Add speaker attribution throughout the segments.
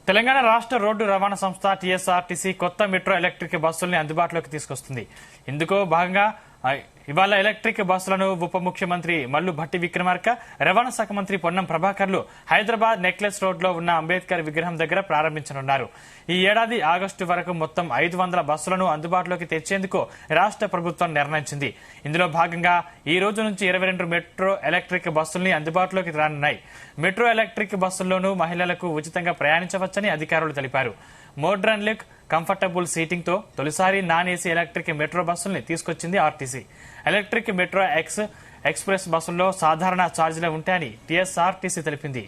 Speaker 1: తెలంగాణ రాష్ట్ర రోడ్డు రవాణా సంస్థ టీఎస్ఆర్టీసీ కొత్త మెట్రో ఎలక్ట్రిక్ బస్సుల్ని అందుబాటులోకి తీసుకొస్తుంది. ఇందులో భాగంగా ఇవాళ ఎలక్ట్రిక్ బస్సులను ఉప ముఖ్యమంత్రి మల్లు భట్టి విక్రమార్క, రవాణా శాఖ మంత్రి పొన్నం ప్రభాకర్లు హైదరాబాద్ నెక్లెస్ రోడ్ లో ఉన్న అంబేద్కర్ విగ్రహం దగ్గర ప్రారంభించనున్నారు. ఈ ఏడాది ఆగస్టు వరకు మొత్తం 500 బస్సులను అందుబాటులోకి తెచ్చేందుకు రాష్ట్ర ప్రభుత్వం నిర్ణయించింది. ఇందులో భాగంగా ఈ రోజు నుంచి 22 మెట్రో ఎలక్ట్రిక్ బస్సుల్ని అందుబాటులోకి రానున్నాయి. మెట్రో ఎలక్ట్రిక్ బస్సుల్లోనూ మహిళలకు ఉచితంగా ప్రయాణించవచ్చని అధికారులు తెలిపారు. మోడ్రన్ లుక్, కంఫర్టబుల్ సీటింగ్ తో తొలిసారి నాన్ ఏసీ ఎలక్ట్రిక్ మెట్రో బస్సుల్ని తీసుకొచ్చింది ఆర్టీసీ. ఎలక్ట్రిక్ మెట్రో ఎక్స్ప్రెస్ బస్సుల్లో సాధారణ ఛార్జీలే ఉంటాయని టీఎస్ఆర్టీసీ తెలిపింది.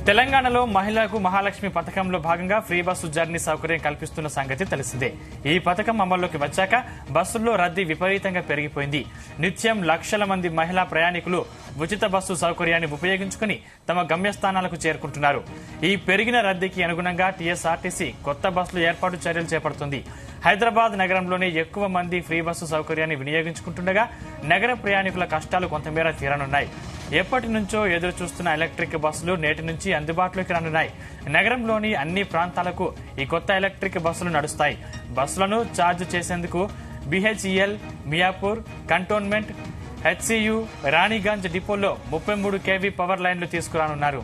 Speaker 1: తెలంగాణలో మహిళలకు మహాలక్ష్మి పథకంలో భాగంగా ఫ్రీ బస్సు జర్నీ సౌకర్యం కల్పిస్తున్న సంగతి తెలిసిందే. ఈ పథకం అమల్లోకి వచ్చాక బస్సుల్లో రద్దీ విపరీతంగా పెరిగిపోయింది. నిత్యం లక్షల మంది మహిళా ప్రయాణికులు ఉచిత బస్సు సౌకర్యాన్ని ఉపయోగించుకుని తమ గమ్యస్థానాలకు చేరుకుంటున్నారు. ఈ పెరిగిన రద్దీకి అనుగుణంగా టీఎస్ఆర్టీసీ కొత్త బస్సులు ఏర్పాటు చర్యలు చేపడుతుంది. హైదరాబాద్ నగరంలోనే ఎక్కువ మంది ఫ్రీ బస్సు సౌకర్యాన్ని వినియోగించుకుంటుండగా నగర ప్రయాణికుల కష్టాలు కొంతమేర తీరనున్నాయి. ఎప్పటి నుంచో ఎదురు చూస్తున్న ఎలక్ట్రిక్ బస్సులు నేటి నుంచి అందుబాటులోకి రానున్నాయి. నగరంలోని అన్ని ప్రాంతాలకు ఈ కొత్త ఎలక్ట్రిక్ బస్సులు నడుస్తాయి. బస్సులను ఛార్జ్ చేసేందుకు బీహెచ్ఈఎల్, మియాపూర్, కంటోన్మెంట్, హెచ్సియు, రాణిగంజ్ డిపోల్లో 33 kV పవర్ లైన్లు తీసుకురానున్నారు.